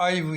IV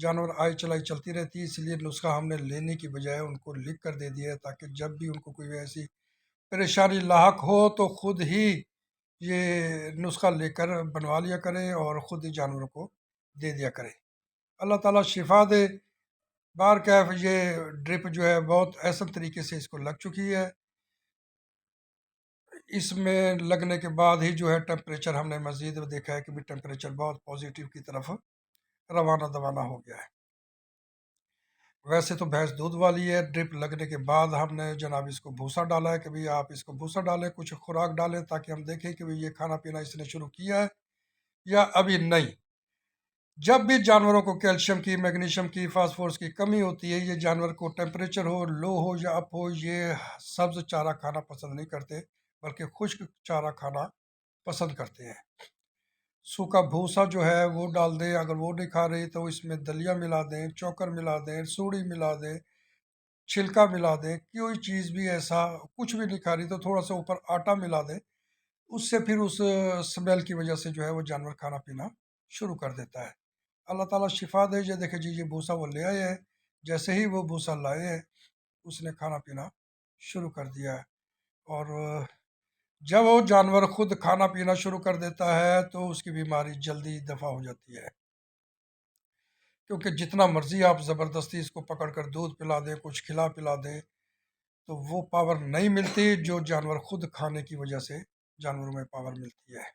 جانور آئی چلائی چلتی رہتی ہے، اس لیے نسخہ ہم نے لینے کی بجائے ان کو لکھ کر دے دیا ہے، تاکہ جب بھی ان کو کوئی ایسی پریشانی لاحق ہو تو خود ہی یہ نسخہ لے کر بنوا لیا کریں اور خود ہی جانوروں کو دے دیا کریں۔ اللہ تعالیٰ شفا دے۔ بار کیف یہ ڈرپ جو ہے بہت احسن طریقے سے اس کو لگ چکی ہے۔ اس میں لگنے کے بعد ہی جو ہے ٹمپریچر ہم نے مزید دیکھا ہے کہ بھی ٹمپریچر بہت پازیٹیو کی طرف روانہ دوانہ ہو گیا ہے۔ ویسے تو بھینس دودھ والی ہے، ڈرپ لگنے کے بعد ہم نے جناب اس کو بھوسا ڈالا ہے کہ بھئی آپ اس کو بھوسا ڈالیں، کچھ خوراک ڈالیں، تاکہ ہم دیکھیں کہ بھئی یہ کھانا پینا اس نے شروع کیا ہے یا ابھی نہیں۔ جب بھی جانوروں کو کیلشیم کی، میگنیشیم کی، فاسفورس کی کمی ہوتی ہے، یہ جانور کو ٹیمپریچر ہو، لو ہو یا اپ ہو، یہ سبز چارہ کھانا پسند نہیں کرتے، بلکہ خشک چارہ کھانا پسند کرتے ہیں۔ سوکھا بھوسا جو ہے وہ ڈال دیں، اگر وہ نہیں کھا رہی تو اس میں دلیا ملا دیں، چوکر ملا دیں، سوڑی ملا دیں، چھلکا ملا دیں، کوئی چیز بھی ایسا کچھ بھی نہیں کھا رہی تو تھوڑا سا اوپر آٹا ملا دیں، اس سے پھر اس سمیل کی وجہ سے جو ہے وہ جانور کھانا پینا شروع کر دیتا ہے۔ اللہ تعالیٰ شفا دے۔ یہ دیکھیں جی، یہ بھوسا وہ لے آئے ہیں، جیسے ہی وہ بھوسا لائے ہیں اس نے کھانا پینا شروع کر دیا ہے، اور جب وہ جانور خود کھانا پینا شروع کر دیتا ہے تو اس کی بیماری جلدی دفع ہو جاتی ہے، کیونکہ جتنا مرضی آپ زبردستی اس کو پکڑ کر دودھ پلا دیں، کچھ کھلا پلا دیں، تو وہ پاور نہیں ملتی جو جانور خود کھانے کی وجہ سے جانوروں میں پاور ملتی ہے۔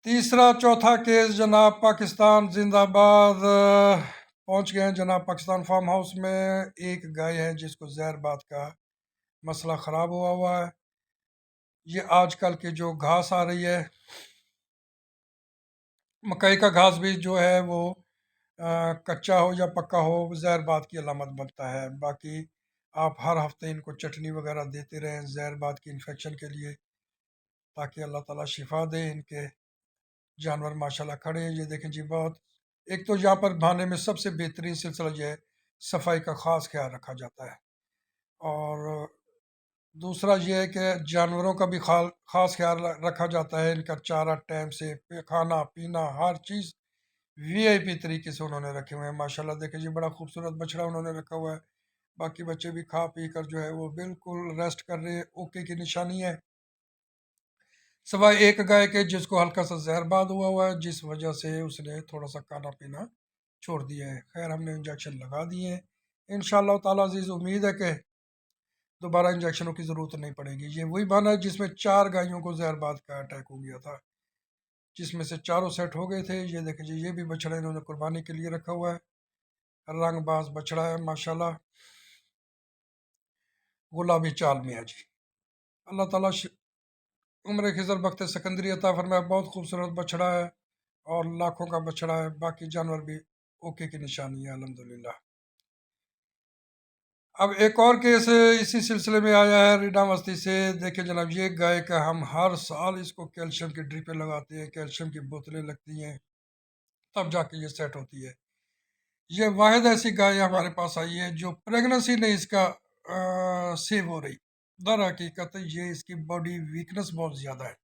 تیسرا چوتھا کیس جناب پاکستان زندہ باد پہنچ گئے ہیں جناب پاکستان فارم ہاؤس میں۔ ایک گائے ہے جس کو زہر بات کا مسئلہ خراب ہوا ہے۔ یہ آج کل کے جو گھاس آ رہی ہے، مکئی کا گھاس بھی جو ہے وہ کچا ہو یا پکا ہو زہر بات کی علامت بنتا ہے۔ باقی آپ ہر ہفتے ان کو چٹنی وغیرہ دیتے رہیں زہر بات کی انفیکشن کے لیے، تاکہ اللہ تعالیٰ شفا دے۔ ان کے جانور ماشاءاللہ کھڑے ہیں، یہ دیکھیں جی بہت۔ ایک تو یہاں پر بھانے میں سب سے بہترین سلسلہ یہ ہے، صفائی کا خاص خیال رکھا جاتا ہے، اور دوسرا یہ ہے کہ جانوروں کا بھی خاص خیال رکھا جاتا ہے، ان کا چارہ ٹائم سے، کھانا پینا ہر چیز وی آئی پی طریقے سے انہوں نے رکھے ہوئے ہیں۔ ماشاءاللہ دیکھیں جی بڑا خوبصورت بچڑا انہوں نے رکھا ہوا ہے، باقی بچے بھی کھا پی کر جو ہے وہ بالکل ریسٹ کر رہے ہیں، اوکے کی نشانی ہے، سوائے ایک گائے کے جس کو ہلکا سا زہر باد ہوا ہے، جس وجہ سے اس نے تھوڑا سا کھانا پینا چھوڑ دیا ہے۔ خیر ہم نے انجیکشن لگا دیے ہیں، انشاءاللہ تعالیٰ عزیز امید ہے کہ دوبارہ انجیکشنوں کی ضرورت نہیں پڑے گی۔ یہ وہی بہانہ ہے جس میں 4 گائیوں کو زہر باد کا اٹیک ہو گیا تھا، جس میں سے چاروں سیٹ ہو گئے تھے۔ یہ دیکھیں جی، یہ بھی بچڑا انہوں نے قربانی کے لیے رکھا ہوا ہے، رنگ باز بچڑا ہے ماشاءاللہ، گلابی چال میں ہے جی۔ اللہ تعالیٰ عمر خضر بخت سکندری عطا فرمائے، بہت خوبصورت بچڑا ہے اور لاکھوں کا بچڑا ہے، باقی جانور بھی اوکے کی نشانی ہے الحمدللہ۔ اب ایک اور کیس اسی سلسلے میں آیا ہے ریڈا مستی سے۔ دیکھیں جناب، یہ گائے کا ہم ہر سال اس کو کیلشیم کی ڈرپیں لگاتے ہیں، کیلشیم کی بوتلیں لگتی ہیں، تب جا کے یہ سیٹ ہوتی ہے۔ یہ واحد ایسی گائے ہمارے پاس آئی ہے جو پریگننسی نہیں اس کا سیو ہو رہی۔ در حقیقت یہ اس کی باڈی ویکنس بہت زیادہ ہے،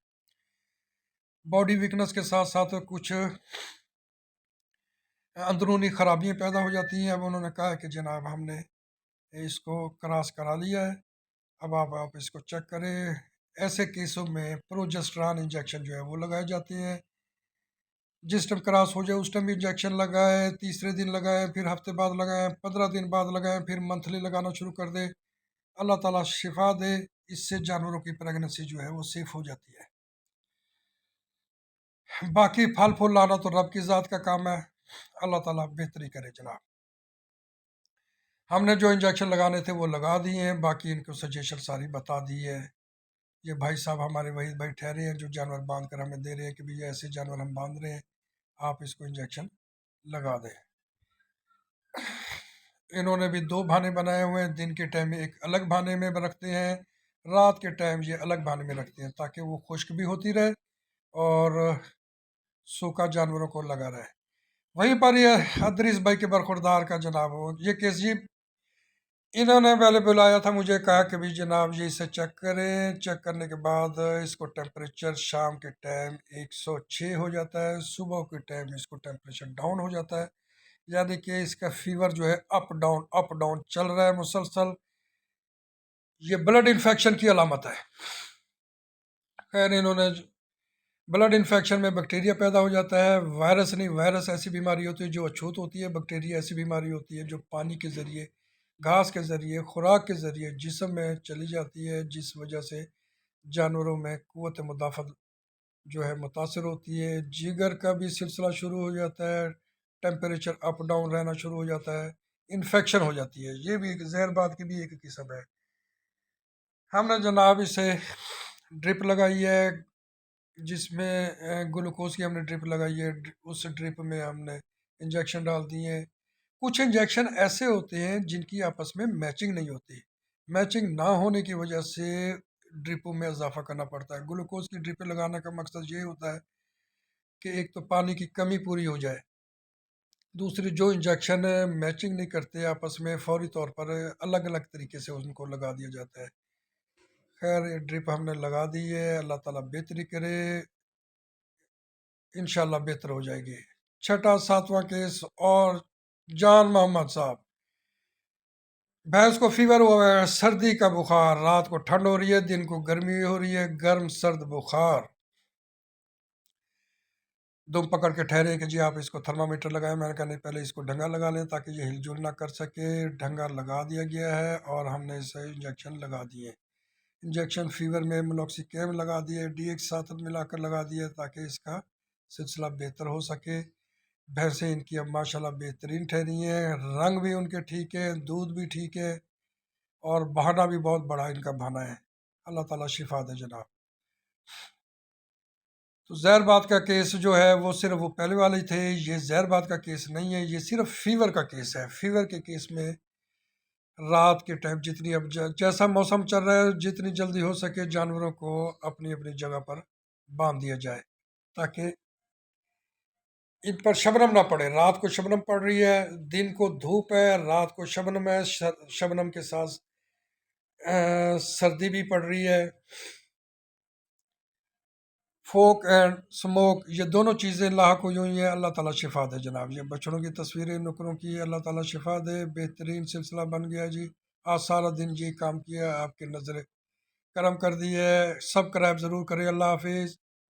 باڈی ویکنس کے ساتھ ساتھ کچھ اندرونی خرابیاں پیدا ہو جاتی ہیں۔ اب انہوں نے کہا کہ جناب ہم نے اس کو کراس کرا لیا ہے، اب آپ اس کو چیک کریں۔ ایسے کیسوں میں پروجسٹران انجیکشن جو ہے وہ لگائے جاتے ہیں، جس ٹائم کراس ہو جائے اس ٹائم بھی انجیکشن لگائے، تیسرے دن لگائے، پھر ہفتے بعد لگائیں، 15 دن بعد لگائیں، پھر منتھلی لگانا شروع کر دے۔ اللہ تعالیٰ شفا دے، اس سے جانوروں کی پریگننسی جو ہے وہ سیف ہو جاتی ہے۔ باقی پھل پھول لانا تو رب کی ذات کا کام ہے، اللہ تعالیٰ بہتری کرے جناب۔ ہم نے جو انجیکشن لگانے تھے وہ لگا دیے ہیں، باقی ان کو سجیشن ساری بتا دی ہے۔ یہ بھائی صاحب ہمارے وحید بھائی ٹھہرے ہیں جو جانور باندھ کر ہمیں دے رہے ہیں کہ بھی یہ ایسے جانور ہم باندھ رہے ہیں، آپ اس کو انجیکشن لگا دیں۔ انہوں نے بھی 2 بھانے بنائے ہوئے ہیں، دن کے ٹائم میں ایک الگ بھانے میں رکھتے ہیں، رات کے ٹائم یہ الگ بھانے میں رکھتے ہیں، تاکہ وہ خشک بھی ہوتی رہے اور سوکھا جانوروں کو لگا رہے۔ وہیں پر یہ ادریس بھائی کے برخوردار کا جناب ہو یہ کیس جی انہوں نے پہلے بلایا تھا مجھے، کہا کہ بھی جناب یہ اسے چیک کریں، چیک کرنے کے بعد اس کو ٹیمپریچر شام کے ٹائم 106 ہو جاتا ہے، صبح کے ٹائم اس کو ٹیمپریچر ڈاؤن ہو جاتا ہے، یعنی کہ اس کا فیور جو ہے اپ ڈاؤن چل رہا ہے مسلسل، یہ بلڈ انفیکشن کی علامت ہے۔ خیر انہوں نے بلڈ انفیکشن میں بیکٹیریا پیدا ہو جاتا ہے، وائرس نہیں، وائرس ایسی بیماری ہوتی ہے جو اچھوت ہوتی ہے، بیکٹیریا ایسی بیماری ہوتی ہے جو پانی کے ذریعے، گھاس کے ذریعے، خوراک کے ذریعے جسم میں چلی جاتی ہے، جس وجہ سے جانوروں میں قوت مدافعت جو ہے متاثر ہوتی ہے، جگر کا بھی سلسلہ شروع ہو جاتا ہے، ٹیمپریچر اپ ڈاؤن رہنا شروع ہو جاتا ہے، انفیکشن ہو جاتی ہے، یہ بھی ایک زہر بات کی بھی ایک قسم ہے۔ ہم نے جناب اسے ڈرپ لگائی ہے، جس میں گلوکوز کی ہم نے ڈرپ لگائی ہے، اس ڈرپ میں ہم نے انجیکشن ڈال دیے ہیں۔ کچھ انجیکشن ایسے ہوتے ہیں جن کی آپس میں میچنگ نہیں ہوتی، میچنگ نہ ہونے کی وجہ سے ڈرپوں میں اضافہ کرنا پڑتا ہے۔ گلوکوز کی ڈرپیں لگانے کا مقصد یہ ہوتا ہے کہ ایک تو پانی کی کمی پوری ہو جائے، دوسری جو انجیکشن میچنگ نہیں کرتے آپس میں فوری طور پر الگ الگ طریقے سے ان کو لگا دیا جاتا ہے۔ خیر یہ ڈرپ ہم نے لگا دی ہے، اللہ تعالیٰ بہتری کرے، انشاءاللہ بہتر ہو جائے گی۔ چھٹا ساتواں کیس، اور جان محمد صاحب، بھینس کو فیور ہوا ہے، سردی کا بخار، رات کو ٹھنڈ ہو رہی ہے، دن کو گرمی ہو رہی ہے، گرم سرد بخار، دم پکڑ کے ٹھہرے کہ جی آپ اس کو تھرمامیٹر لگائیں، میں نے کہا نہیں پہلے اس کو ڈھنگا لگا لیں تاکہ یہ ہل جل نہ کر سکے، ڈھنگا لگا دیا گیا ہے اور ہم نے اسے انجیکشن لگا دیے، انجیکشن فیور میں ملوکسی کیم لگا دیے، ڈی ایک ساتھ ملا کر لگا دیے تاکہ اس کا سلسلہ بہتر ہو سکے۔ بھینسیں ان کی اب ماشاءاللہ بہترین ٹھہری ہیں، رنگ بھی ان کے ٹھیک ہے، دودھ بھی ٹھیک ہے، اور بہانا بھی بہت بڑا ان کا بہانا ہے، اللہ تعالیٰ شفا دے جناب۔ تو زہر بات کا کیس جو ہے وہ صرف وہ پہلے والے تھے، یہ زہر بات کا کیس نہیں ہے، یہ صرف فیور کا کیس ہے۔ فیور کے کیس میں رات کے ٹائم جتنی اب جیسا موسم چل رہا ہے جتنی جلدی ہو سکے جانوروں کو اپنی اپنی جگہ پر باندھ دیا جائے تاکہ ان پر شبنم نہ پڑے۔ رات کو شبنم پڑ رہی ہے، دن کو دھوپ ہے، رات کو شبنم ہے، شبنم کے ساتھ سردی بھی پڑ رہی ہے، فوک اینڈ سموک یہ دونوں چیزیں لاحق ہوئی ہوئی ہیں، اللہ تعالیٰ شفا دے جناب۔ یہ بچڑوں کی تصویریں نکروں کی، اللہ تعالیٰ شفا دے، بہترین سلسلہ بن گیا جی۔ آج سارا دن یہ کام کیا، آپ کی نظر کرم کر دی ہے، سبسکرائب ضرور کریں، اللہ حافظ۔